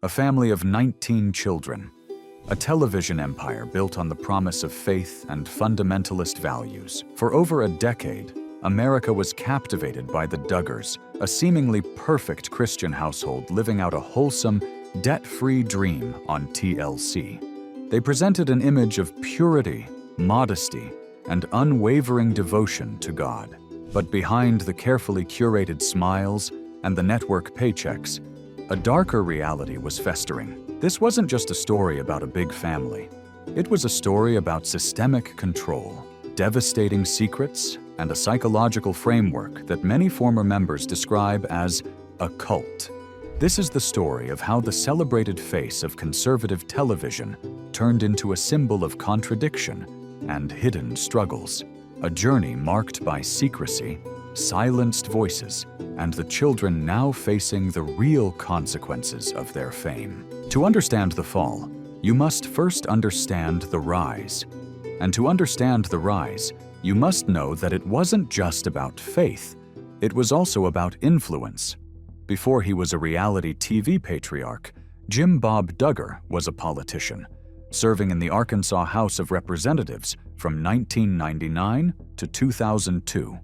A family of 19 children. A television empire built on the promise of faith and fundamentalist values. For over a decade, America was captivated by the Duggars, a seemingly perfect Christian household living out a wholesome, debt-free dream on TLC. They presented an image of purity, modesty, and unwavering devotion to God. But behind the carefully curated smiles and the network paychecks, a darker reality was festering. This wasn't just a story about a big family. It was a story about systemic control, devastating secrets, and a psychological framework that many former members describe as a cult. This is the story of how the celebrated face of conservative television turned into a symbol of contradiction and hidden struggles, a journey marked by secrecy, silenced voices, and the children now facing the real consequences of their fame. To understand the fall, you must first understand the rise. And to understand the rise, you must know that it wasn't just about faith, it was also about influence. Before he was a reality TV patriarch, Jim Bob Duggar was a politician, serving in the Arkansas House of Representatives from 1999 to 2002.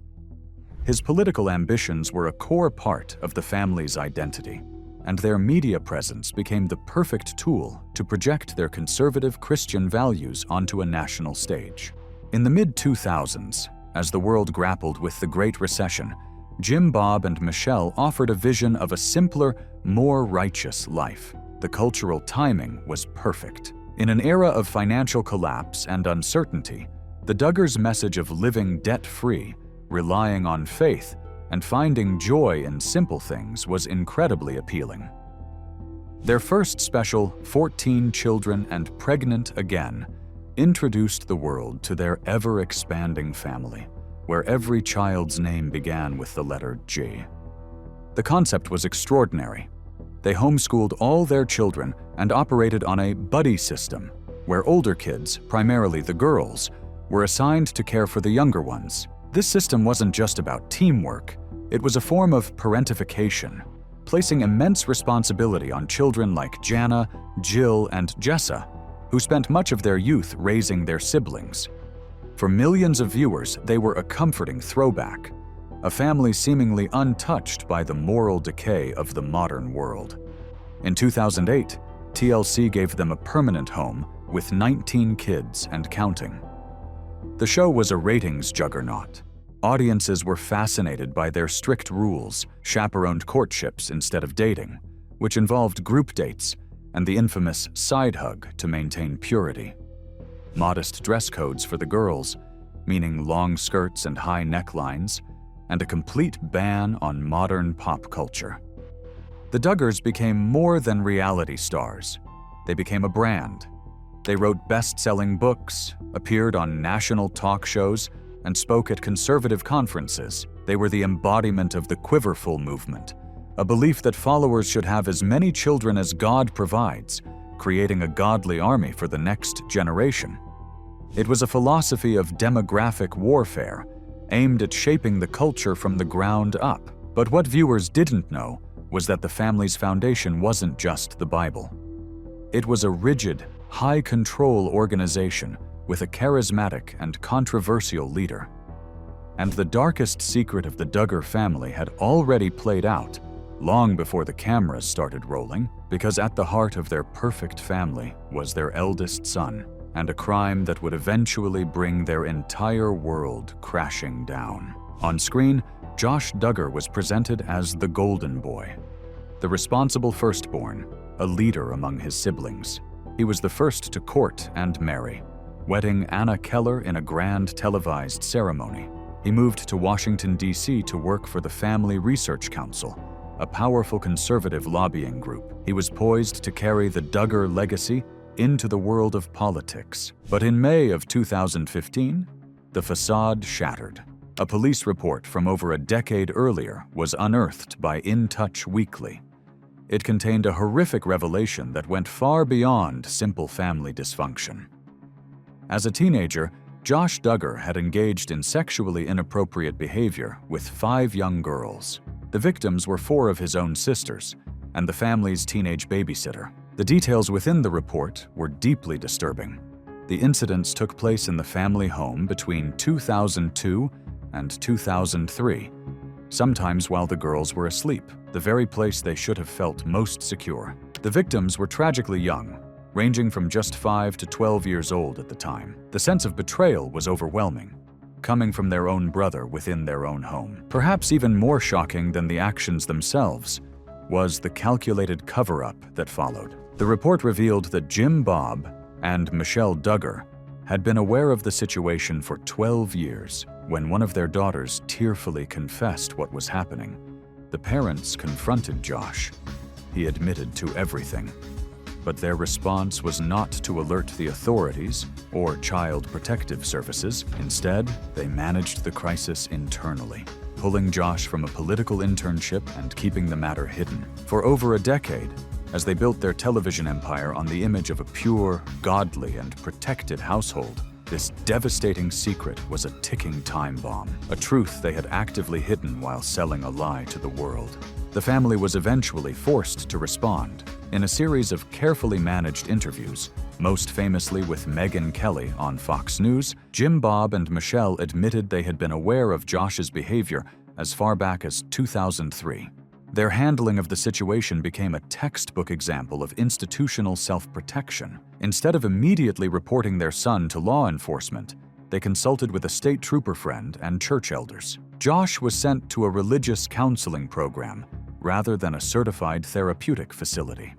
His political ambitions were a core part of the family's identity, and their media presence became the perfect tool to project their conservative Christian values onto a national stage. In the mid-2000s, as the world grappled with the Great Recession, Jim Bob and Michelle offered a vision of a simpler, more righteous life. The cultural timing was perfect. In an era of financial collapse and uncertainty, the Duggars' message of living debt-free, relying on faith, and finding joy in simple things was incredibly appealing. Their first special, 14 Children and Pregnant Again, introduced the world to their ever-expanding family, where every child's name began with the letter J. The concept was extraordinary. They homeschooled all their children and operated on a buddy system, where older kids, primarily the girls, were assigned to care for the younger ones. This system wasn't just about teamwork, it was a form of parentification, placing immense responsibility on children like Jana, Jill, and Jessa, who spent much of their youth raising their siblings. For millions of viewers, they were a comforting throwback, a family seemingly untouched by the moral decay of the modern world. In 2008, TLC gave them a permanent home with 19 kids and counting. The show was a ratings juggernaut. Audiences were fascinated by their strict rules, chaperoned courtships instead of dating, which involved group dates and the infamous side hug to maintain purity. Modest dress codes for the girls, meaning long skirts and high necklines, and a complete ban on modern pop culture. The Duggars became more than reality stars. They became a brand. They wrote best-selling books, appeared on national talk shows, and spoke at conservative conferences. They were the embodiment of the Quiverful movement, a belief that followers should have as many children as God provides, creating a godly army for the next generation. It was a philosophy of demographic warfare, aimed at shaping the culture from the ground up. But what viewers didn't know was that the family's foundation wasn't just the Bible. It was a rigid, high-control organization with a charismatic and controversial leader. And the darkest secret of the Duggar family had already played out long before the cameras started rolling, because at the heart of their perfect family was their eldest son, and a crime that would eventually bring their entire world crashing down. On screen, Josh Duggar was presented as the Golden Boy, the responsible firstborn, a leader among his siblings. He was the first to court and marry, wedding Anna Keller in a grand televised ceremony. He moved to Washington, D.C. to work for the Family Research Council, a powerful conservative lobbying group. He was poised to carry the Duggar legacy into the world of politics. But in May of 2015, the facade shattered. A police report from over a decade earlier was unearthed by In Touch Weekly. It contained a horrific revelation that went far beyond simple family dysfunction. As a teenager, Josh Duggar had engaged in sexually inappropriate behavior with 5 young girls. The victims were 4 of his own sisters, and the family's teenage babysitter. The details within the report were deeply disturbing. The incidents took place in the family home between 2002 and 2003, sometimes while the girls were asleep, the very place they should have felt most secure. The victims were tragically young, ranging from just 5 to 12 years old at the time. The sense of betrayal was overwhelming, coming from their own brother within their own home. Perhaps even more shocking than the actions themselves was the calculated cover-up that followed. The report revealed that Jim Bob and Michelle Duggar had been aware of the situation for 12 years. When one of their daughters tearfully confessed what was happening, the parents confronted Josh. He admitted to everything. But their response was not to alert the authorities or Child Protective Services. Instead, they managed the crisis internally, pulling Josh from a political internship and keeping the matter hidden. For over a decade, as they built their television empire on the image of a pure, godly, and protected household, this devastating secret was a ticking time bomb, a truth they had actively hidden while selling a lie to the world. The family was eventually forced to respond in a series of carefully managed interviews, most famously with Megyn Kelly on Fox News. Jim Bob and Michelle admitted they had been aware of Josh's behavior as far back as 2003. Their handling of the situation became a textbook example of institutional self-protection. Instead of immediately reporting their son to law enforcement, they consulted with a state trooper friend and church elders. Josh was sent to a religious counseling program rather than a certified therapeutic facility.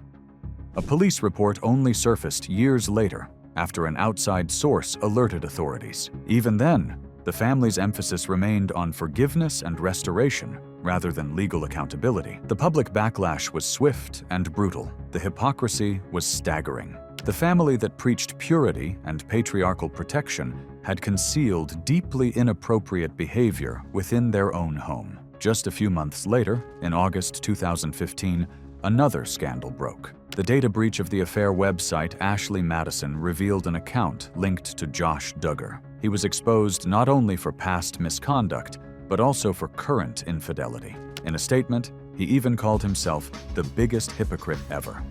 A police report only surfaced years later, after an outside source alerted authorities. Even then, the family's emphasis remained on forgiveness and restoration rather than legal accountability. The public backlash was swift and brutal. The hypocrisy was staggering. The family that preached purity and patriarchal protection had concealed deeply inappropriate behavior within their own home. Just a few months later, in August 2015, another scandal broke. The data breach of the affair website Ashley Madison revealed an account linked to Josh Duggar. He was exposed not only for past misconduct, but also for current infidelity. In a statement, he even called himself the biggest hypocrite ever.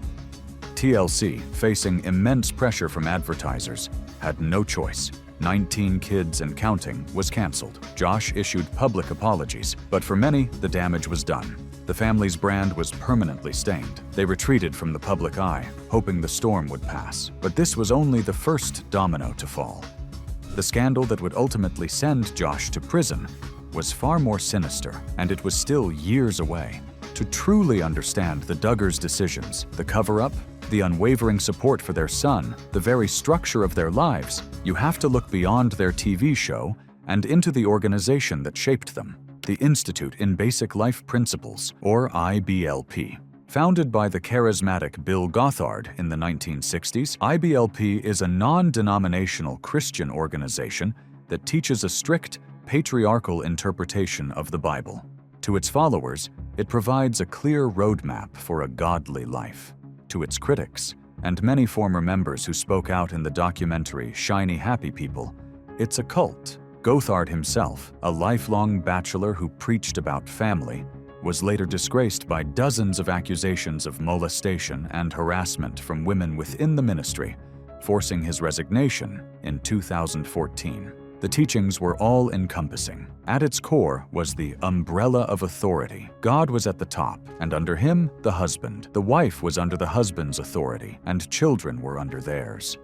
TLC, facing immense pressure from advertisers, had no choice. 19 Kids and Counting was canceled. Josh issued public apologies, but for many, the damage was done. The family's brand was permanently stained. They retreated from the public eye, hoping the storm would pass. But this was only the first domino to fall. The scandal that would ultimately send Josh to prison was far more sinister, and it was still years away. To truly understand the Duggars' decisions, the cover-up, the unwavering support for their son, the very structure of their lives, you have to look beyond their TV show and into the organization that shaped them, the Institute in Basic Life Principles, or IBLP. Founded by the charismatic Bill Gothard in the 1960s, IBLP is a non-denominational Christian organization that teaches a strict, patriarchal interpretation of the Bible. To its followers, it provides a clear roadmap for a godly life. To its critics, and many former members who spoke out in the documentary Shiny Happy People, it's a cult. Gothard himself, a lifelong bachelor who preached about family, was later disgraced by dozens of accusations of molestation and harassment from women within the ministry, forcing his resignation in 2014. The teachings were all-encompassing. At its core was the umbrella of authority. God was at the top, and under him, the husband. The wife was under the husband's authority, and children were under theirs.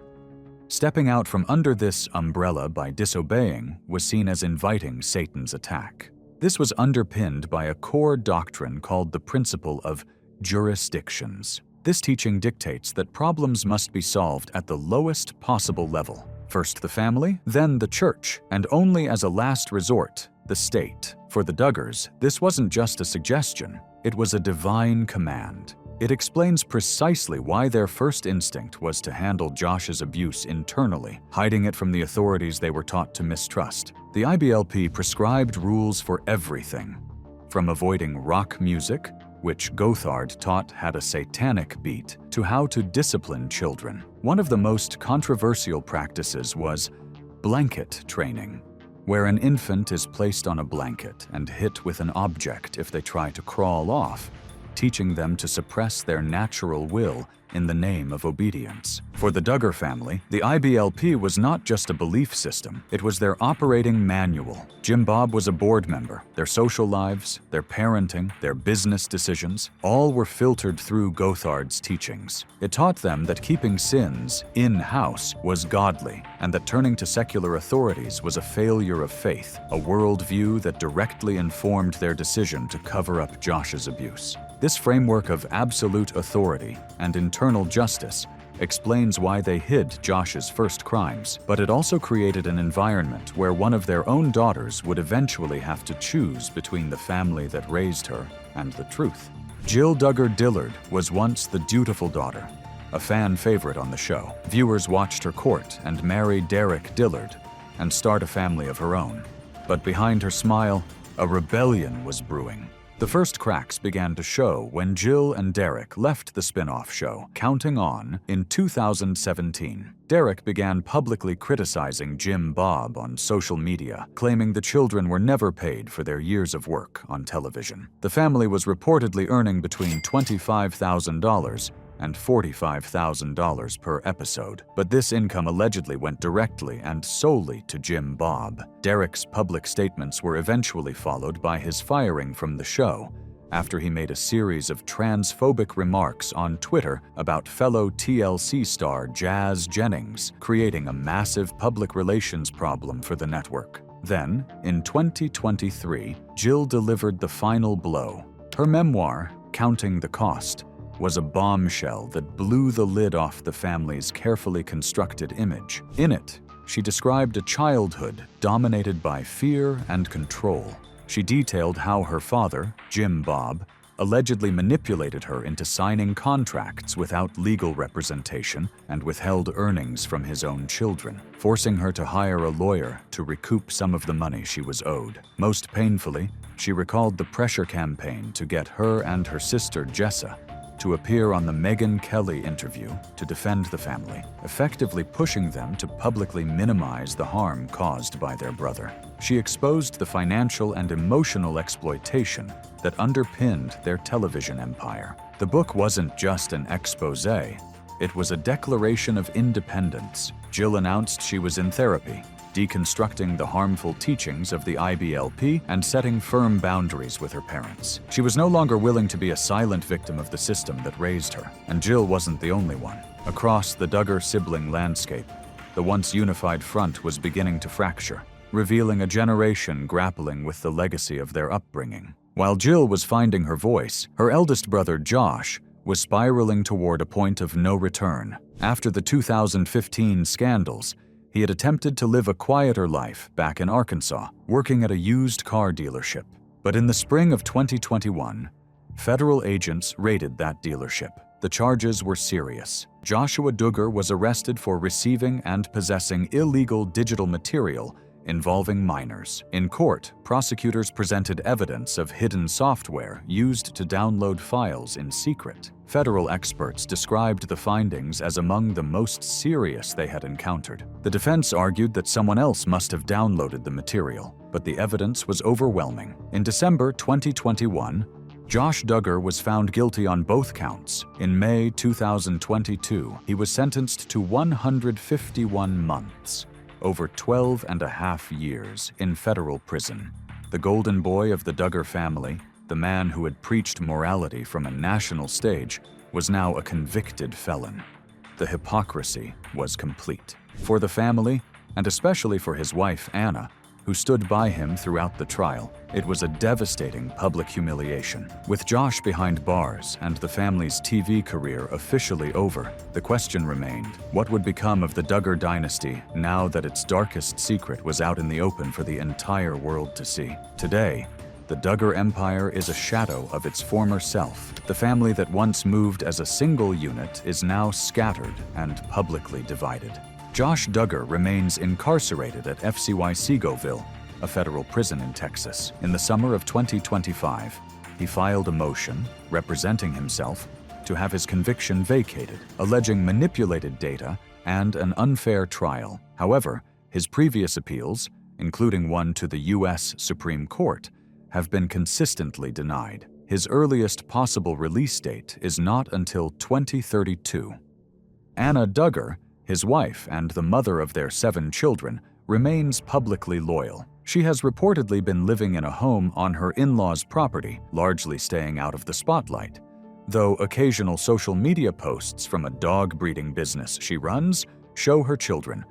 Stepping out from under this umbrella by disobeying was seen as inviting Satan's attack. This was underpinned by a core doctrine called the principle of jurisdictions. This teaching dictates that problems must be solved at the lowest possible level. First the family, then the church, and only as a last resort, the state. For the Duggars, this wasn't just a suggestion, it was a divine command. It explains precisely why their first instinct was to handle Josh's abuse internally, hiding it from the authorities they were taught to mistrust. The IBLP prescribed rules for everything, from avoiding rock music, which Gothard taught had a satanic beat, to how to discipline children. One of the most controversial practices was blanket training, where an infant is placed on a blanket and hit with an object if they try to crawl off. teaching them to suppress their natural will in the name of obedience. For the Duggar family, the IBLP was not just a belief system, it was their operating manual. Jim Bob was a board member. Their social lives, their parenting, their business decisions, all were filtered through Gothard's teachings. It taught them that keeping sins in-house was godly, and that turning to secular authorities was a failure of faith, a worldview that directly informed their decision to cover up Josh's abuse. This framework of absolute authority and internal justice explains why they hid Josh's first crimes, but it also created an environment where one of their own daughters would eventually have to choose between the family that raised her and the truth. Jill Duggar Dillard was once the dutiful daughter, a fan favorite on the show. Viewers watched her court and marry Derek Dillard and start a family of her own. But behind her smile, a rebellion was brewing. The first cracks began to show when Jill and Derek left the spin-off show, Counting On, in 2017. Derek began publicly criticizing Jim Bob on social media, claiming the children were never paid for their years of work on television. The family was reportedly earning between $25,000 and $45,000 per episode, but this income allegedly went directly and solely to Jim Bob. Derek's public statements were eventually followed by his firing from the show after he made a series of transphobic remarks on Twitter about fellow TLC star Jazz Jennings, creating a massive public relations problem for the network. Then, in 2023, Jill delivered the final blow. Her memoir, Counting the Cost, was a bombshell that blew the lid off the family's carefully constructed image. In it, she described a childhood dominated by fear and control. She detailed how her father, Jim Bob, allegedly manipulated her into signing contracts without legal representation and withheld earnings from his own children, forcing her to hire a lawyer to recoup some of the money she was owed. Most painfully, she recalled the pressure campaign to get her and her sister Jessa to appear on the Megyn Kelly interview to defend the family, effectively pushing them to publicly minimize the harm caused by their brother. She exposed the financial and emotional exploitation that underpinned their television empire. The book wasn't just an exposé, it was a declaration of independence. Jill announced she was in therapy, deconstructing the harmful teachings of the IBLP and setting firm boundaries with her parents. She was no longer willing to be a silent victim of the system that raised her, and Jill wasn't the only one. Across the Duggar sibling landscape, the once unified front was beginning to fracture, revealing a generation grappling with the legacy of their upbringing. While Jill was finding her voice, her eldest brother Josh was spiraling toward a point of no return. After the 2015 scandals, he had attempted to live a quieter life back in Arkansas, working at a used car dealership. But in the spring of 2021, federal agents raided that dealership. The charges were serious. Joshua Duggar was arrested for receiving and possessing illegal digital material involving minors. In court, prosecutors presented evidence of hidden software used to download files in secret. Federal experts described the findings as among the most serious they had encountered. The defense argued that someone else must have downloaded the material, but the evidence was overwhelming. In December 2021, Josh Duggar was found guilty on both counts. In May 2022, he was sentenced to 151 months, over 12 and a half years in federal prison. The golden boy of the Duggar family, the man who had preached morality from a national stage, was now a convicted felon. The hypocrisy was complete. For the family, and especially for his wife Anna, who stood by him throughout the trial, it was a devastating public humiliation. With Josh behind bars and the family's TV career officially over, the question remained, what would become of the Duggar dynasty now that its darkest secret was out in the open for the entire world to see? Today, the Duggar empire is a shadow of its former self. The family that once moved as a single unit is now scattered and publicly divided. Josh Duggar remains incarcerated at FCY Seagoville, a federal prison in Texas. In the summer of 2025, he filed a motion, representing himself, to have his conviction vacated, alleging manipulated data and an unfair trial. However, his previous appeals, including one to the U.S. Supreme Court, have been consistently denied. His earliest possible release date is not until 2032. Anna Duggar, his wife and the mother of their 7 children, remains publicly loyal. She has reportedly been living in a home on her in-laws' property, largely staying out of the spotlight, though occasional social media posts from a dog breeding business she runs show her children,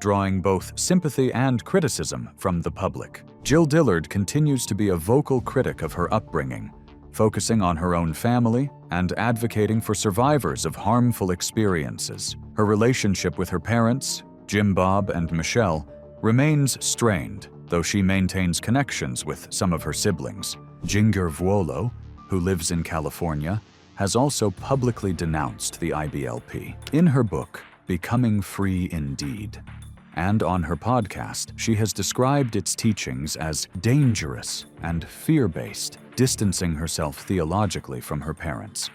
drawing both sympathy and criticism from the public. Jill Dillard continues to be a vocal critic of her upbringing, focusing on her own family and advocating for survivors of harmful experiences. Her relationship with her parents, Jim Bob and Michelle, remains strained, though she maintains connections with some of her siblings. Duggar Vuolo, who lives in California, has also publicly denounced the IBLP. In her book, Becoming Free Indeed, and on her podcast, she has described its teachings as dangerous and fear-based, distancing herself theologically from her parents,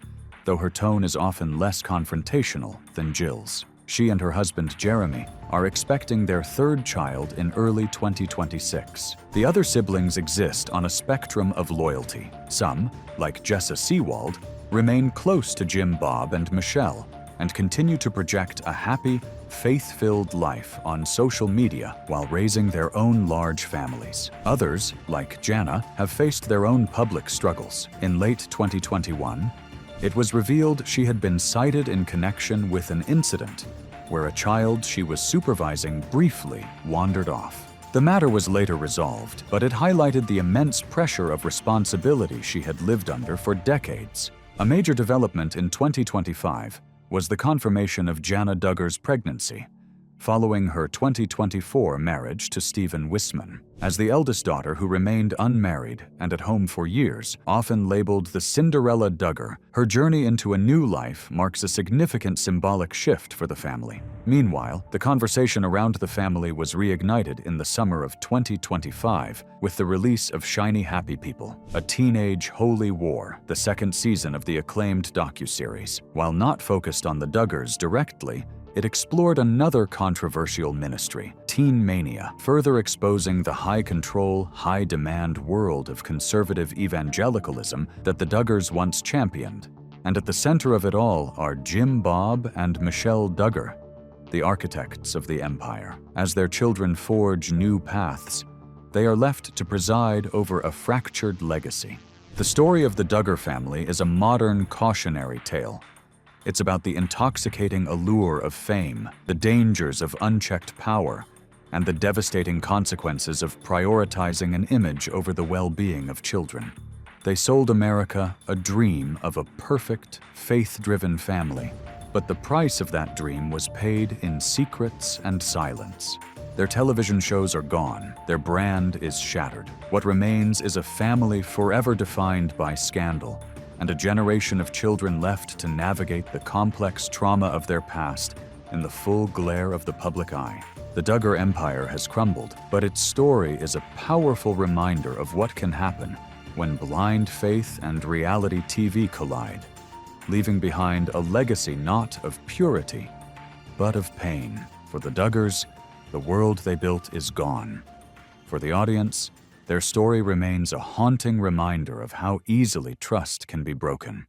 though her tone is often less confrontational than Jill's. She and her husband Jeremy are expecting their 3rd child in early 2026. The other siblings exist on a spectrum of loyalty. Some, like Jessa Seawald, remain close to Jim Bob and Michelle and continue to project a happy, faith-filled life on social media while raising their own large families. Others, like Jana, have faced their own public struggles. In late 2021, it was revealed she had been cited in connection with an incident where a child she was supervising briefly wandered off. The matter was later resolved, but it highlighted the immense pressure of responsibility she had lived under for decades. A major development in 2025 was the confirmation of Jana Duggar's pregnancy, following her 2024 marriage to Stephen Wisman. As the eldest daughter who remained unmarried and at home for years, often labeled the Cinderella Duggar, her journey into a new life marks a significant symbolic shift for the family. Meanwhile, the conversation around the family was reignited in the summer of 2025 with the release of Shiny Happy People, a teenage holy war, the 2nd season of the acclaimed docuseries. While not focused on the Duggars directly, it explored another controversial ministry, teen mania, further exposing the high-control, high-demand world of conservative evangelicalism that the Duggars once championed. And at the center of it all are Jim Bob and Michelle Duggar, the architects of the empire. As their children forge new paths, they are left to preside over a fractured legacy. The story of the Duggar family is a modern cautionary tale. It's about the intoxicating allure of fame, the dangers of unchecked power, and the devastating consequences of prioritizing an image over the well-being of children. They sold America a dream of a perfect, faith-driven family, but the price of that dream was paid in secrets and silence. Their television shows are gone, their brand is shattered. What remains is a family forever defined by scandal, and a generation of children left to navigate the complex trauma of their past in the full glare of the public eye. The Duggar empire has crumbled, but its story is a powerful reminder of what can happen when blind faith and reality TV collide, leaving behind a legacy not of purity, but of pain. For the Duggars, the world they built is gone. For the audience, their story remains a haunting reminder of how easily trust can be broken.